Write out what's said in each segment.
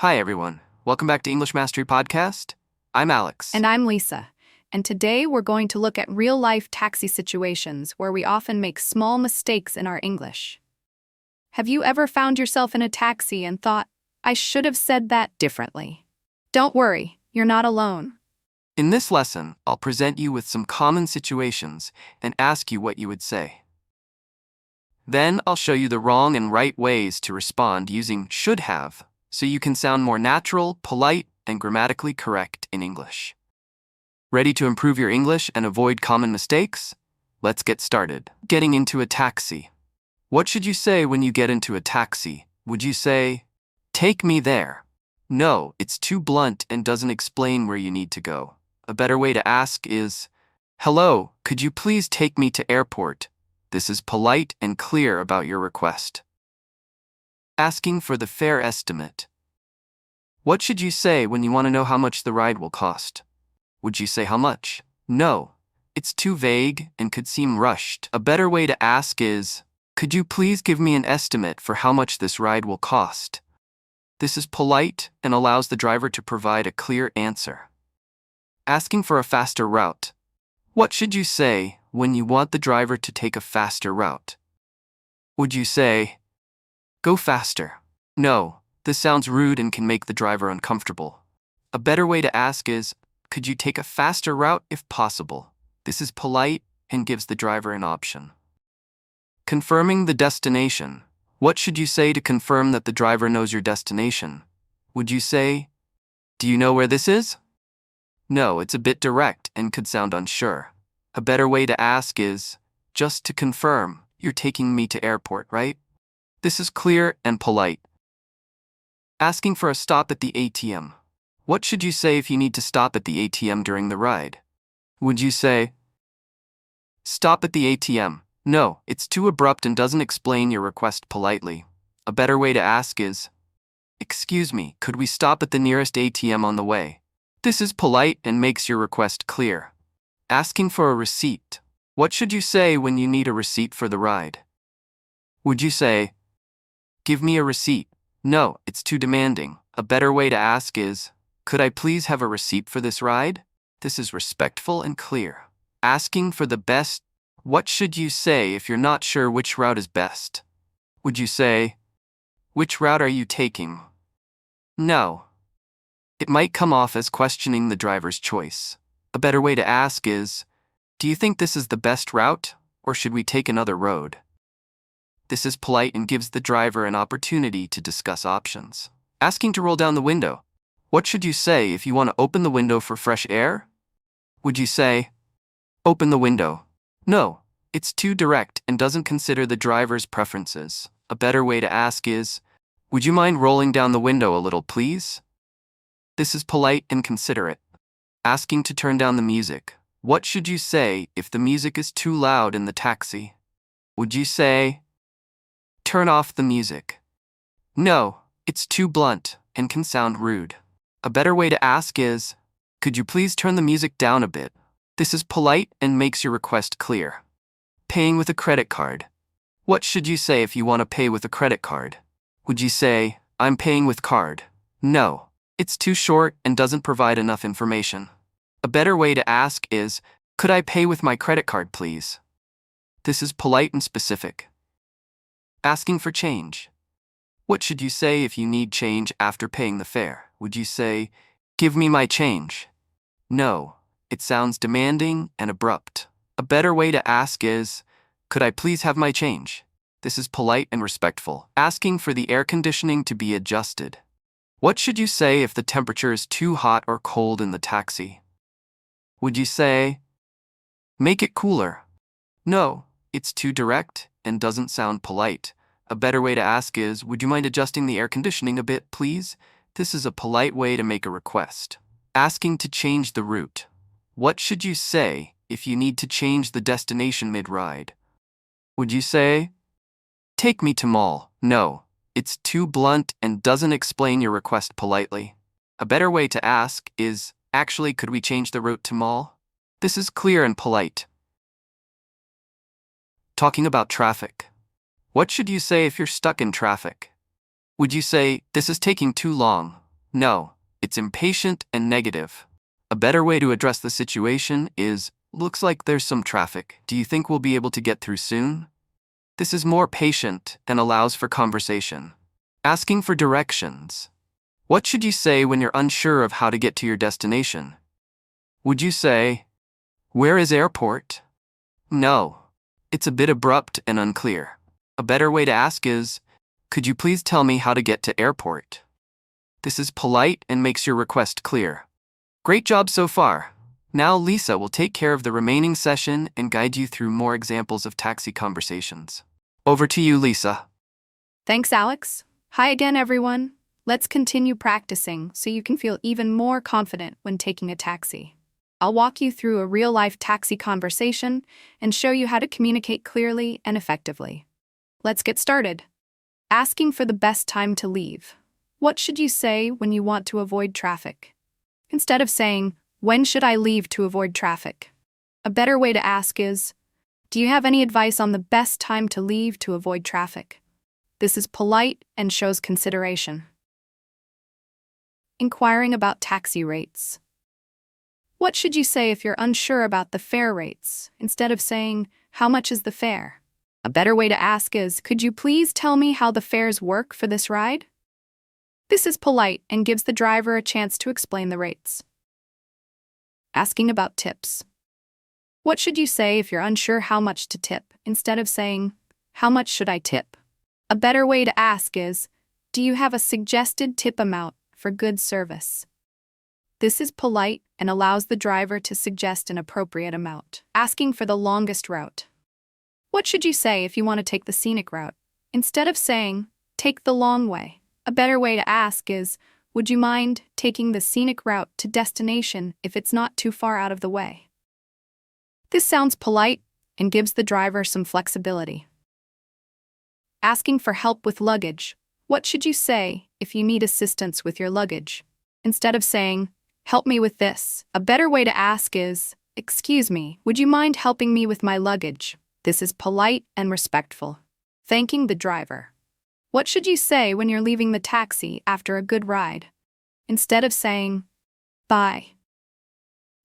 Hi, everyone. Welcome back to English Mastery Podcast. I'm Alex. And I'm Lisa. And today we're going to look at real-life taxi situations where we often make small mistakes in our English. Have you ever found yourself in a taxi and thought, I should have said that differently? Don't worry, you're not alone. In this lesson, I'll present you with some common situations and ask you what you would say. Then I'll show you the wrong and right ways to respond using should have, so you can sound more natural, polite, and grammatically correct in English. Ready to improve your English and avoid common mistakes? Let's get started. Getting into a taxi. What should you say when you get into a taxi? Would you say, "Take me there"? No, it's too blunt and doesn't explain where you need to go. A better way to ask is, "Hello, could you please take me to airport?" This is polite and clear about your request. Asking for the fare estimate. What should you say when you want to know how much the ride will cost? Would you say how much? No, it's too vague and could seem rushed. A better way to ask is, "Could you please give me an estimate for how much this ride will cost?" This is polite and allows the driver to provide a clear answer. Asking for a faster route. What should you say when you want the driver to take a faster route? Would you say, "Go faster"? No, this sounds rude and can make the driver uncomfortable. A better way to ask is, "Could you take a faster route if possible?" This is polite and gives the driver an option. Confirming the destination. What should you say to confirm that the driver knows your destination? Would you say, "Do you know where this is?" No, it's a bit direct and could sound unsure. A better way to ask is, "Just to confirm, you're taking me to airport, right?" This is clear and polite. Asking for a stop at the ATM. What should you say if you need to stop at the ATM during the ride? Would you say, "Stop at the ATM"? No, it's too abrupt and doesn't explain your request politely. A better way to ask is, "Excuse me, could we stop at the nearest ATM on the way?" This is polite and makes your request clear. Asking for a receipt. What should you say when you need a receipt for the ride? Would you say, "Give me a receipt"? No, it's too demanding. A better way to ask is, "Could I please have a receipt for this ride?" This is respectful and clear. Asking for the best. What should you say if you're not sure which route is best? Would you say, "Which route are you taking?" No. It might come off as questioning the driver's choice. A better way to ask is, "Do you think this is the best route, or should we take another road?" This is polite and gives the driver an opportunity to discuss options. Asking to roll down the window. What should you say if you want to open the window for fresh air? Would you say, "Open the window"? No, it's too direct and doesn't consider the driver's preferences. A better way to ask is, "Would you mind rolling down the window a little, please?" This is polite and considerate. Asking to turn down the music. What should you say if the music is too loud in the taxi? Would you say, "Turn off the music"? No, it's too blunt and can sound rude. A better way to ask is, "Could you please turn the music down a bit?" This is polite and makes your request clear. Paying with a credit card. What should you say if you want to pay with a credit card? Would you say, "I'm paying with card"? No, it's too short and doesn't provide enough information. A better way to ask is, "Could I pay with my credit card, please?" This is polite and specific. Asking for change. What should you say if you need change after paying the fare? Would you say, "Give me my change"? No, it sounds demanding and abrupt. A better way to ask is, "Could I please have my change?" This is polite and respectful. Asking for the air conditioning to be adjusted. What should you say if the temperature is too hot or cold in the taxi? Would you say, "Make it cooler"? No, it's too direct and doesn't sound polite. A better way to ask is, "Would you mind adjusting the air conditioning a bit, please?" This is a polite way to make a request. Asking to change the route. What should you say if you need to change the destination mid-ride? Would you say, "Take me to mall"? No, it's too blunt and doesn't explain your request politely. A better way to ask is, "Actually, could we change the route to mall?" This is clear and polite. Talking about traffic. What should you say if you're stuck in traffic? Would you say, "This is taking too long"? No, it's impatient and negative. A better way to address the situation is, looks like there's some traffic. Do you think we'll be able to get through soon? This is more patient and allows for conversation. Asking for directions. What should you say when you're unsure of how to get to your destination? Would you say, "Where is airport?" No. It's a bit abrupt and unclear. A better way to ask is, "Could you please tell me how to get to airport?" This is polite and makes your request clear. Great job so far. Now Lisa will take care of the remaining session and guide you through more examples of taxi conversations. Over to you, Lisa. Thanks, Alex. Hi again, everyone. Let's continue practicing so you can feel even more confident when taking a taxi. I'll walk you through a real-life taxi conversation and show you how to communicate clearly and effectively. Let's get started. Asking for the best time to leave. What should you say when you want to avoid traffic? Instead of saying, "When should I leave to avoid traffic?" A better way to ask is, "Do you have any advice on the best time to leave to avoid traffic?" This is polite and shows consideration. Inquiring about taxi rates. What should you say if you're unsure about the fare rates, instead of saying, "How much is the fare?" A better way to ask is, "Could you please tell me how the fares work for this ride?" This is polite and gives the driver a chance to explain the rates. Asking about tips. What should you say if you're unsure how much to tip, instead of saying, "How much should I tip?" A better way to ask is, "Do you have a suggested tip amount for good service?" This is polite and allows the driver to suggest an appropriate amount. Asking for the longest route. What should you say if you want to take the scenic route? Instead of saying, "Take the long way," a better way to ask is, "Would you mind taking the scenic route to destination if it's not too far out of the way?" This sounds polite and gives the driver some flexibility. Asking for help with luggage. What should you say if you need assistance with your luggage? Instead of saying, "Help me with this," a better way to ask is, "Excuse me, would you mind helping me with my luggage?" This is polite and respectful. Thanking the driver. What should you say when you're leaving the taxi after a good ride? Instead of saying, "Bye,"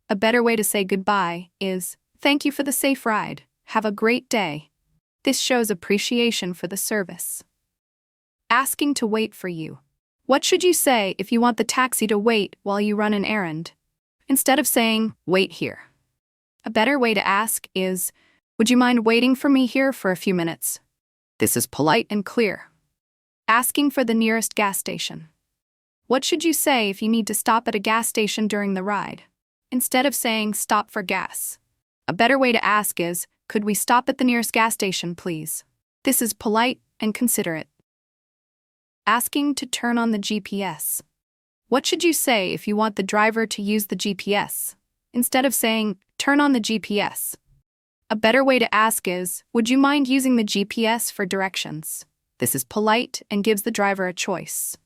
a better way to say goodbye is, "Thank you for the safe ride. Have a great day." This shows appreciation for the service. Asking to wait for you. What should you say if you want the taxi to wait while you run an errand? Instead of saying, "Wait here," a better way to ask is, "Would you mind waiting for me here for a few minutes?" This is polite and clear. Asking for the nearest gas station. What should you say if you need to stop at a gas station during the ride? Instead of saying, "Stop for gas," a better way to ask is, "Could we stop at the nearest gas station, please?" This is polite and considerate. Asking to turn on the GPS. What should you say if you want the driver to use the GPS? Instead of saying, "Turn on the GPS," a better way to ask is, "Would you mind using the GPS for directions?" This is polite and gives the driver a choice.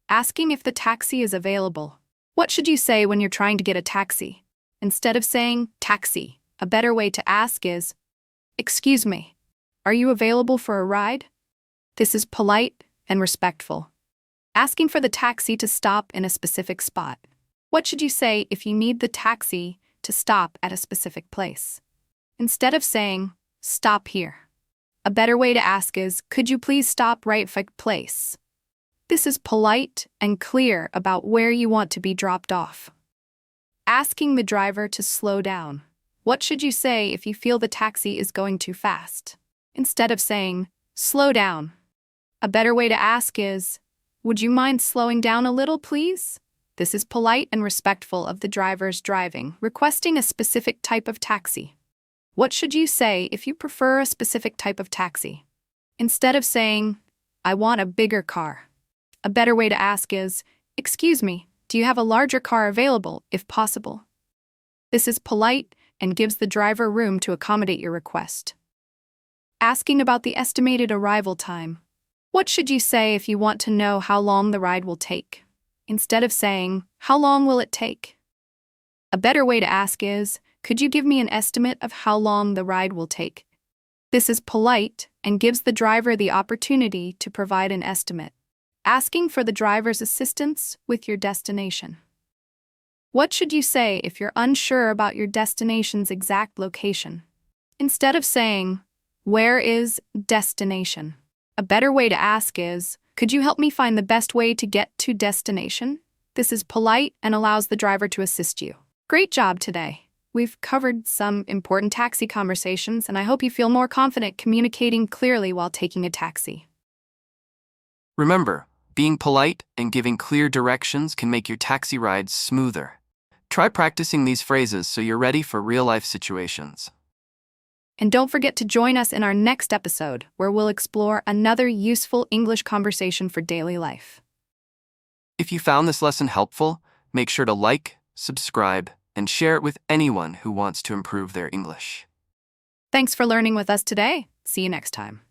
Asking if the taxi is available. What should you say when you're trying to get a taxi? Instead of saying, "Taxi," a better way to ask is, "Excuse me, are you available for a ride?" This is polite and respectful. Asking for the taxi to stop in a specific spot. What should you say if you need the taxi to stop at a specific place? Instead of saying, "Stop here," a better way to ask is, "Could you please stop right place?" This is polite and clear about where you want to be dropped off. Asking the driver to slow down. What should you say if you feel the taxi is going too fast? Instead of saying, "Slow down," a better way to ask is, "Would you mind slowing down a little, please?" This is polite and respectful of the driver's driving, requesting a specific type of taxi. What should you say if you prefer a specific type of taxi? Instead of saying, "I want a bigger car," a better way to ask is, "Excuse me, do you have a larger car available, if possible?" This is polite and gives the driver room to accommodate your request. Asking about the estimated arrival time. What should you say if you want to know how long the ride will take? Instead of saying, "How long will it take?" A better way to ask is, "Could you give me an estimate of how long the ride will take?" This is polite and gives the driver the opportunity to provide an estimate. asking for the driver's assistance with your destination. What should you say if you're unsure about your destination's exact location? Instead of saying, "Where is destination?" a better way to ask is, "Could you help me find the best way to get to destination?" This is polite and allows the driver to assist you. Great job today. We've covered some important taxi conversations, and I hope you feel more confident communicating clearly while taking a taxi. Remember, being polite and giving clear directions can make your taxi rides smoother. Try practicing these phrases so you're ready for real-life situations. And don't forget to join us in our next episode, where we'll explore another useful English conversation for daily life. If you found this lesson helpful, make sure to like, subscribe, and share it with anyone who wants to improve their English. Thanks for learning with us today. See you next time.